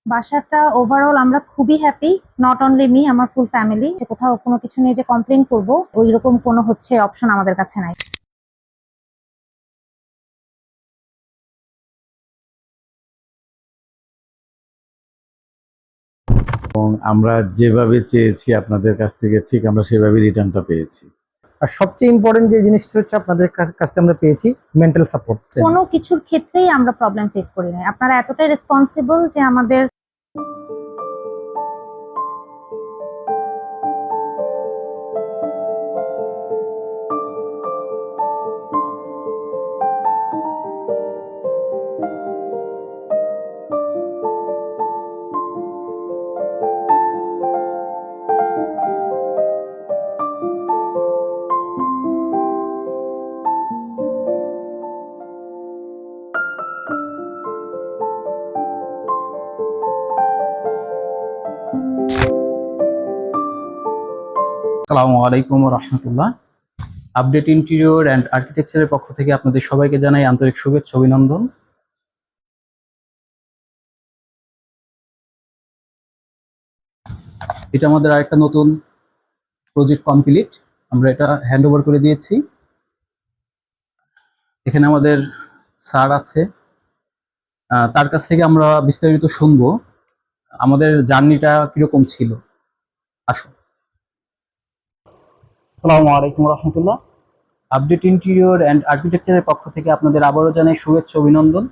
বাসাটা ওভারঅল আমরা খুবই হ্যাপি। নট অনলি মি, আমার ফুল ফ্যামিলি। যে কোথাও কোনো কিছু নিয়ে যে কমপ্লেইন করব ওই রকম কোনো অপশন আমাদের কাছে নাই। এবং আমরা যেভাবে চেয়েছি আপনাদের কাছ থেকে ঠিক আমরা সেভাবে রিটার্নটা পেয়েছি। আর সবচেয়ে ইম্পর্টেন্ট যে জিনিসটা হচ্ছে আপনাদের কাছ থেকে আমরা পেয়েছি মেন্টাল সাপোর্ট। কোনো কিছুর ক্ষেত্রেই আমরা প্রবলেম ফেস করি নাই। আপনারা এতটাই রেসপন্সিবল যে আমাদের আসসালামু আলাইকুম রহমতুল্লাহ। আপডেট ইন্টেরিয়র অ্যান্ড আর্কিটেকচারের পক্ষ থেকে আপনাদের সবাইকে জানাই আন্তরিক শুভেচ্ছা অভিনন্দন। এটা আমাদের আরেকটা নতুন প্রজেক্ট কমপ্লিট। আমরা এটা হ্যান্ড ওভার করে দিয়েছি। এখানে আমাদের স্যার আছে, তার কাছ থেকে আমরা বিস্তারিত শুনবো আমাদের জার্নিটা কিরকম ছিল। আসুন। আসসালামু আলাইকুম রহমতুল্লাহ। আপডেট ইন্টেরিয়র অ্যান্ড আর্কিটেকচারের পক্ষ থেকে আপনাদের আবারও জানাই শুভেচ্ছা অভিনন্দন।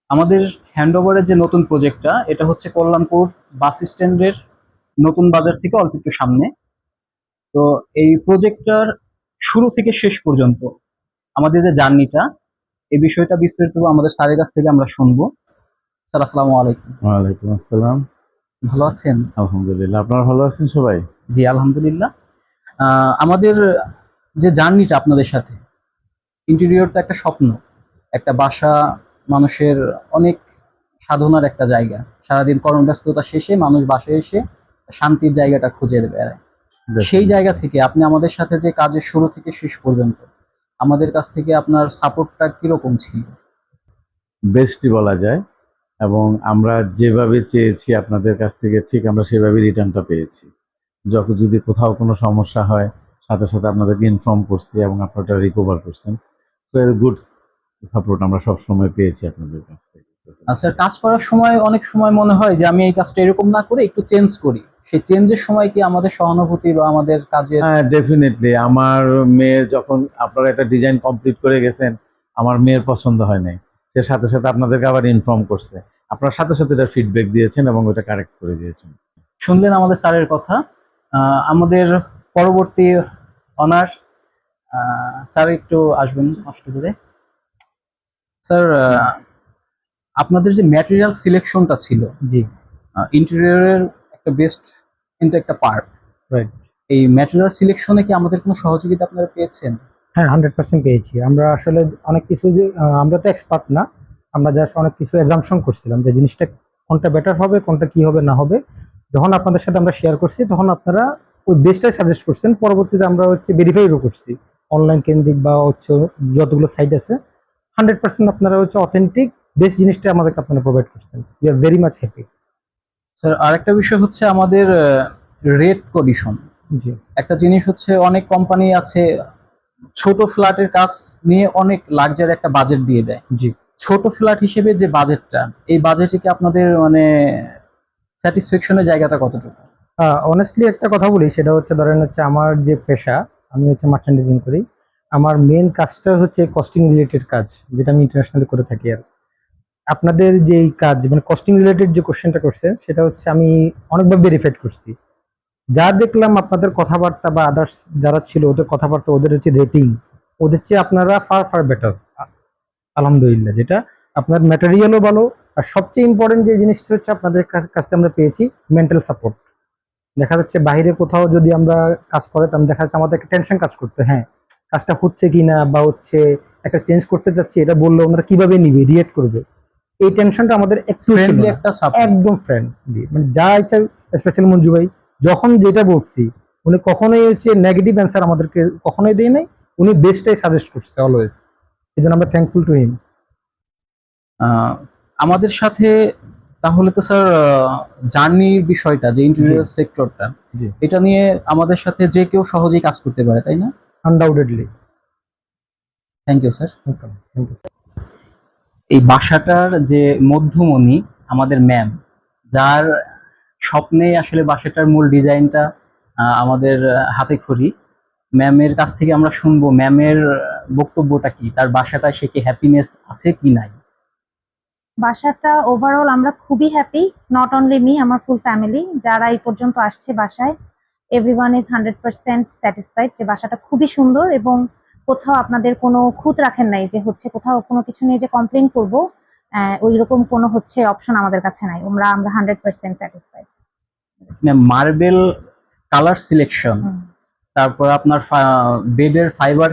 আমাদের হ্যান্ডওভারের যে নতুন প্রজেক্টটা, এটা হচ্ছে কল্যাণপুর বাস স্ট্যান্ডের নতুন বাজার থেকে অল্প একটু সামনে। তো এই প্রজেক্টটার শুরু থেকে শেষ পর্যন্ত আমাদের যে জার্নিটা, এই বিষয়টা বিস্তারিত আমাদের স্যারের কাছ থেকে আমরা শুনবো। স্যার আসসালামু আলাইকুম। ওয়ালাইকুম আসসালাম। ভালো আছেন? আলহামদুলিল্লাহ, আপনারা ভালো আছেন সবাই? জি আলহামদুলিল্লাহ। আমাদের যে জার্নিটা আপনাদের সাথে, ইন্টেরিয়র তো একটা স্বপ্ন, একটা বাসা, মানুষের অনেক সাধনার একটা জায়গা। সারাদিন কর্মব্যস্ততা শেষে মানুষ বাসায় এসে শান্তির জায়গাটা খুঁজে বেড়ায়। সেই জায়গা থেকে আপনি আমাদের সাথে যে কাজের শুরু থেকে শেষ পর্যন্ত আমাদের কাছ থেকে আপনার সাপোর্টটা কিরকম ছিল? বেস্টই বলা যায়। এবং আমরা যেভাবে চেয়েছি আপনাদের কাছ থেকে ঠিক আমরা সেভাবে রিটার্নটা পেয়েছি। যখন যদি কোথাও কোনো সমস্যা হয় সাথে সাথে আপনাদেরকে ইনফর্ম করছি এবং আপনারা রিকভার করছেন। ভেরি গুড সাপোর্ট আমরা সবসময় পেয়েছি আপনাদের কাছ থেকে। স্যার, কাজ করার সময় অনেক সময় মনে হয় যে আমি এই কাজটা এরকম না করে একটু চেঞ্জ করি। সেই চেঞ্জের সময় কি আমাদের সহানুভূতি বা আমাদের কাজের? হ্যাঁ, ডেফিনেটলি। আমার মেয়ের যখন আপনারা একটা ডিজাইন কমপ্লিট করে গেছেন, আমার মেয়ের পছন্দ হয় নাই, সে সাথে সাথে আপনাদেরকে আবার ইনফর্ম করছে। আপনার সাথে সাথে এটা ফিডব্যাক দিয়েছেন এবং ওটা কারেক্ট করে দিয়েছেন। শুনলেন আমাদের স্যারের কথা। আমাদের পরবর্তী অনার স্যার একটু আসবেন কষ্ট করে। স্যার, আপনাদের যে ম্যাটেরিয়াল সিলেকশনটা ছিল, জি, ইন্টেরিয়রের একটা বেস্ট কিন্তু একটা পার্ট, রাইট। এই ম্যাটেরিয়াল সিলেকশনে কি আমাদের কোনো সহযোগিতা আপনারা পেয়েছেন? হ্যাঁ, 100% পেয়েছি। আমরা আসলে অনেক কিছু যে আমরা তো এক্সপার্ট না, আমরা জাস্ট অনেক কিছু অ্যাজাম্পশন করছিলাম যে জিনিসটা কোনটা বেটার হবে, কোনটা কি হবে না হবে। যখন আপনাদের সাথে আমরা শেয়ার করছি তখন আপনারা ওই বেস্টটাই সাজেস্ট করছেন। পরবর্তীতে আমরা হচ্ছে ভেরিফাইও করছি অনলাইন কেন্দ্রিক বা হচ্ছে যতগুলো সাইট আছে। 100% আপনারা হচ্ছে অথেন্টিক বেস্ট জিনিসটা আমাদেরকে আপনারা প্রোভাইড করছেন। We are very much happy. Sir, আরেকটা বিষয় হচ্ছে আমাদের রেট কন্ডিশন। জি, একটা জিনিস হচ্ছে, অনেক কোম্পানি আছে ছোট ফ্ল্যাটের কাজ নিয়ে অনেক লাক্সারি একটা বাজেট দিয়ে দেয়। জি। ছোট ফ্ল্যাট হিসেবে যে বাজেটটা, এই বাজেটে কি আপনাদের মানে স্যাটিসফ্যাকশনের জায়গাটা কতটুকু? অনেস্টলি একটা কথা বলি, সেটা হচ্ছে ধরেন হচ্ছে আমার যে পেশা, আমি হচ্ছে মার্চেন্ডাইজিং করি। আমার মেন কাজটা হচ্ছে কস্টিং রিলেটেড কাজ, যেটা আমি ইন্টারন্যাশনালি করে থাকি। আর আপনাদের যেই কাজ মানে কস্টিং রিলেটেড যে কোশ্চেনটা করছেন, সেটা হচ্ছে আমি অনেকবার ভেরিফাইড করছি। যা দেখলাম আপনাদের কথাবার্তা বা আদার্স যারা ছিল ওদের কথাবার্তা, ওদের হচ্ছে রেটিং, ওদের চেয়ে আপনারা ফার ফার বেটার আলহামদুলিল্লাহ। যেটা আপনার ম্যাটেরিয়ালও ভালো। আর সবচেয়ে ইম্পর্টেন্ট যে জিনিসটা হচ্ছে আপনাদের কাছ থেকে আমরা পেয়েছি মেন্টাল সাপোর্ট। দেখা যাচ্ছে বাইরে কোথাও যদি আমরা কাজ করতাম, দেখা যাচ্ছে আমাদের একটা টেনশন কাজ করতে, হ্যাঁ কাজটা হচ্ছে কিনা বা হচ্ছে একটা চেঞ্জ করতে যাচ্ছি, এটা বললে ওনারা কিভাবে নিবে, রিয়েক্ট করবে, এই টেনশনটা আমাদের একটু ছিল ফ্রেন্ডলি না। একটা সাপোর্ট। একদম ফ্রেন্ডলি, মানে যা ইচ্ছা। স্পেশালি মঞ্জু ভাই যখন যেটা বলছি, উনি কখনোই হচ্ছে নেগেটিভ অ্যান্সার আমাদেরকে কখনোই দেয় নাই। উনি বেস্টটাই সাজেস্ট করছে অলওয়েজ। এই জন্য আমরা থ্যাঙ্কফুল টু হিম। আমাদের সাথে তাহলে তো স্যার জার্নির বিষয়টা যে ইন্টেরিয়র সেক্টরটা, জি এটা নিয়ে আমাদের সাথে যে কেউ সহজেই কাজ করতে পারে, তাই না? Undoubtedly. Thank you sir. Thank you. এই বাসাটার যে মধ্যমণি আমাদের ম্যাম, যার স্বপ্নে আসলে বাসাটার মূল ডিজাইনটা আমাদের হাতে খড়ি, ম্যামের কাছ থেকে আমরা শুনবো ম্যামের বক্তব্যটা কি, তার বাসাটায় সে কি হ্যাপিনেস আছে কি নাই। বাসাটা ওভারঅল আমরা খুবই হ্যাপি, নট অনলি মি, আমার ফুল ফ্যামিলি যারা এই পর্যন্ত আসছে বাসায়, এভরিওয়ান ইজ 100% স্যাটিসফাইড যে বাসাটা খুবই সুন্দর এবং কোথাও আপনাদের কোনো খুঁত রাখেন নাই যে হচ্ছে কোথাও কোনো কিছু নিয়ে যে কমপ্লেন করবো, ওই রকম কোনো হচ্ছে অপশন আমাদের কাছে নাই। আমরা 100% satisfied. Ma'am, marble colour selection, তারপর আপনার বেডের ফাইবার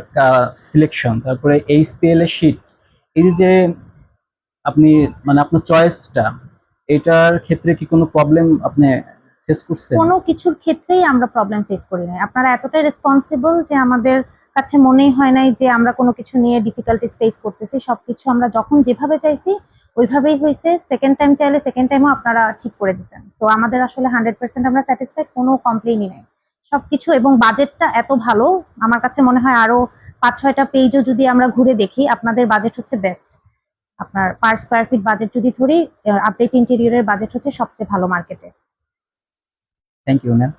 সিলেকশন, তারপরে এইচপিএল এর শীট, এই যে আপনি মানে আপনার চয়েসটা, এটার ক্ষেত্রে কি কোনো প্রবলেম আপনি ফেস করছেন? কোনো কিছুর ক্ষেত্রেই আমরা প্রবলেম ফেস করি নাই। আপনারা এতটাই রেসপন্সিবল যে আমাদের কাছে মনেই হয় নাই যে আমরা কোনো কিছু নিয়ে ডিফিকাল্টিস ফেস করতেছি। সবকিছু আমরা যখন যেভাবে চাইছি ওইভাবেই হয়েছে। সেকেন্ড টাইম চাইলে সেকেন্ড টাইমও আপনারা ঠিক করে দিচ্ছেন। সো আমাদের আসলে 100% আমরা স্যাটিসফাইড, কোনো কমপ্লেইনই নাই সবকিছু। এবং বাজেটটা এত ভালো, আমার কাছে মনে হয় আরো 5-6টা পেজও যদি আমরা ঘুরে দেখি, আপনাদের বাজেট হচ্ছে বেস্ট। আপনার পার স্কোয়ার ফিট বাজেট যদি ধরি, আপডেট ইন্টেরিয়রের বাজেট হচ্ছে সবচেয়ে ভালো মার্কেটে। Thank you ma'am.